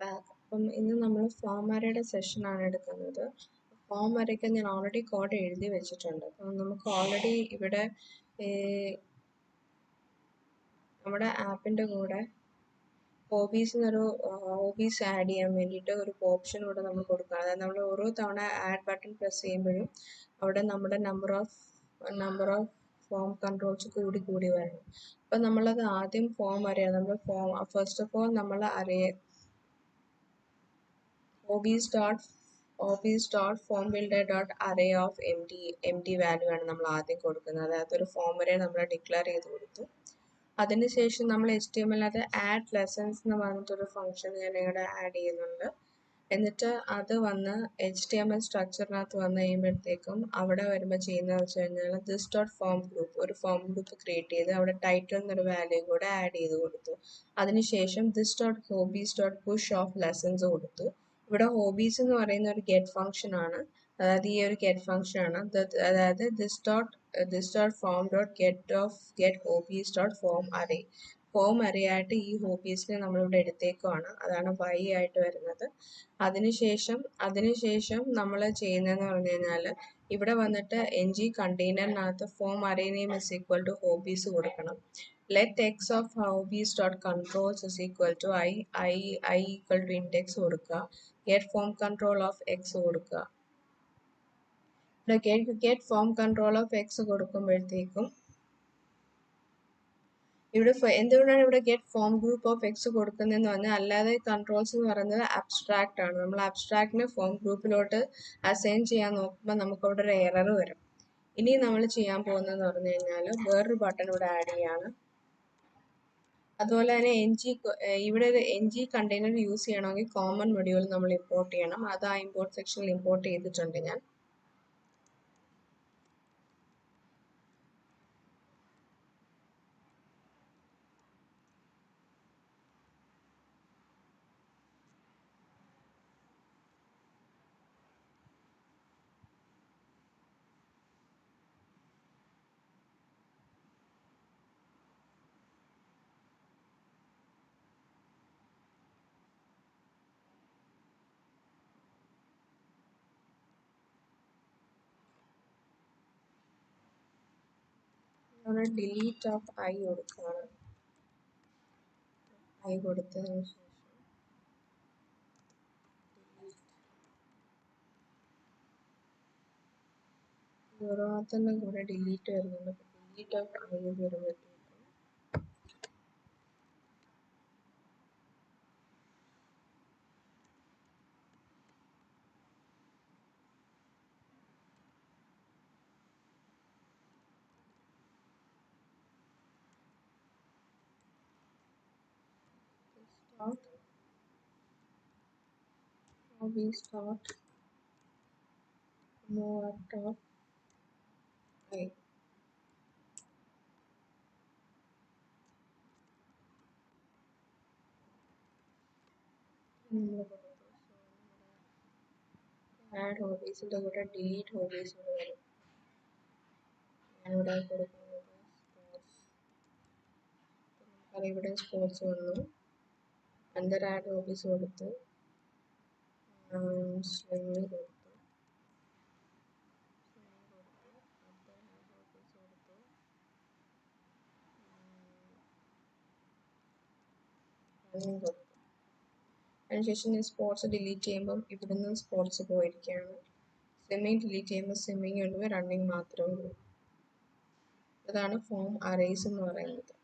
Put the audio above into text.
Back. അപ്പം ഇന്ന് നമ്മൾ ഫോം അറേയുടെ സെഷനാണ് എടുക്കുന്നത്. ഫോം അറേക്ക് ഞാൻ ഓൾറെഡി കോഡ് എഴുതി വെച്ചിട്ടുണ്ട്. അപ്പം നമുക്ക് ഓൾറെഡി ഇവിടെ നമ്മുടെ ആപ്പിൻ്റെ കൂടെ ഹോബീസ് എന്നൊരു ഹോബീസ് ആഡ് ചെയ്യാൻ വേണ്ടിയിട്ട് ഒരു ഓപ്ഷൻ കൂടെ നമ്മൾ കൊടുക്കുക. അതായത് നമ്മൾ ഓരോ തവണ ആഡ് ബട്ടൺ പ്രസ് ചെയ്യുമ്പോഴും അവിടെ നമ്മുടെ നമ്പർ ഓഫ് ഫോം കൺട്രോൾസ് കൂടി വരണം. അപ്പം നമ്മളത് ആദ്യം ഫോം അറിയാം. നമ്മൾ ഫസ്റ്റ് ഓഫ് ഓൾ നമ്മൾ അറിയാം hobbies.formbuilder.array of empty value ആണ് നമ്മൾ ആദ്യം കൊടുക്കുന്നത്. അതായത് ഒരു ഫോം അറേ നമ്മൾ ഡിക്ലെയർ ചെയ്ത് കൊടുത്തു. അതിനുശേഷം നമ്മൾ HTML ആഡ് ലെസൺസ് എന്ന് പറഞ്ഞിട്ടൊരു ഫംഗ്ഷൻ ഞാൻ ഇവിടെ ആഡ് ചെയ്യുന്നുണ്ട്. എന്നിട്ട് അത് വന്ന് HTML സ്ട്രക്ചറിനകത്ത് വന്ന് കഴിയുമ്പോഴത്തേക്കും അവിടെ വരുമ്പോൾ ചെയ്യുന്നതെന്ന് വെച്ച് കഴിഞ്ഞാൽ this.form ഗ്രൂപ്പ് ഒരു ഫോം ഗ്രൂപ്പ് ക്രിയേറ്റ് ചെയ്ത് അവിടെ ടൈറ്റിൽ എന്നൊരു വാല്യൂ കൂടെ ആഡ് ചെയ്ത് കൊടുത്തു. അതിനുശേഷം this.hobbies.push of lessons കൊടുത്തു. ഇവിടെ ഹോബീസ് എന്ന് പറയുന്ന ഒരു ഗെറ്റ് ഫംഗ്ഷൻ ആണ്. അതായത് ഈ ഒരു ഗെറ്റ് ഫംഗ്ഷൻ ആണ്. അതായത് this.form.get hobbies.form array form array ആയിട്ട് ഈ ഹോബീസിനെ നമ്മളിവിടെ എടുത്തേക്കുവാണ്. അതാണ് y ആയിട്ട് വരുന്നത്. അതിനുശേഷം നമ്മൾ ചെയ്യുന്നതെന്ന് പറഞ്ഞു കഴിഞ്ഞാൽ ഇവിടെ വന്നിട്ട് ng കണ്ടെയ്നറിനകത്ത് form array name is equal to hobbies കൊടുക്കണം. let x of hobbies.controls is equal to I equal to index കൊടുക്കുക. get form control of x കൊടുക്കുക. get form control of x കൊടുക്കുമ്പോഴത്തേക്കും ഇവിടെ എന്തുകൊണ്ടാണ് ഇവിടെ get form group of X കൊടുക്കുന്നതെന്ന് പറഞ്ഞാൽ അല്ലാതെ കൺട്രോൾസ് എന്ന് പറയുന്നത് അബ്സ്ട്രാക്റ്റ് ആണ്. നമ്മൾ അബ്സ്ട്രാക്റ്റിനെ ഫോം ഗ്രൂപ്പിലോട്ട് അസൈൻ ചെയ്യാൻ നോക്കുമ്പോൾ നമുക്ക് അവിടെ ഒരു എറർ വരും. ഇനി നമ്മൾ ചെയ്യാൻ പോകുന്നതെന്ന് പറഞ്ഞു കഴിഞ്ഞാൽ വേറൊരു ബട്ടൺ ഇവിടെ ആഡ് ചെയ്യാണ്. അതുപോലെ തന്നെ ഇവിടെ ഒരു ng കണ്ടെയ്നർ യൂസ് ചെയ്യണമെങ്കിൽ കോമൺ മൊഡ്യൂൾ നമ്മൾ ഇമ്പോർട്ട് ചെയ്യണം. അത് ആ ഇമ്പോർട്ട് സെക്ഷനിൽ ഇമ്പോർട്ട് ചെയ്തിട്ടുണ്ട് ഞാൻ. അവിടെ ഡിലീറ്റ് ഓഫ് ഐ കൊടുക്കുകയാണ്. ഐ കൊടുത്തതിന് ശേഷം ഓരോരുത്തരുടെ കൂടെ ഡിലീറ്റ് വരുന്നുണ്ട്. ഡിലീറ്റ് ഓഫ് ഐ വരുമ്പോഴത്തേക്കും hobbies.move I ആഡ് ഹോബീസിൻ്റെ കൂടെ ഡിലീറ്റ് ഹോബീസ് വരും. ഞാനിവിടെ കൊടുക്കുന്നത് സ്പോർട്സ്. ഇവിടെ സ്പോർട്സ് വന്നു. അണ്ടർ ആഡ് ഹോബീസ് കൊടുത്ത് സ്വിമ്മിങ് കൊടുത്തു. അതിനുശേഷം ഞാൻ സ്പോർട്സ് ഡിലീറ്റ് ചെയ്യുമ്പം ഇവിടുന്ന് സ്പോർട്സ് പോയിരിക്കുകയാണ്. സ്വിമ്മിങ് ഡിലീറ്റ് ചെയ്യുമ്പോൾ സ്വിമ്മിങ് ഉള്ളൂ, റണ്ണിങ് മാത്രമേ ഉള്ളൂ. അതാണ് ഫോം അറേസ് എന്ന് പറയുന്നത്.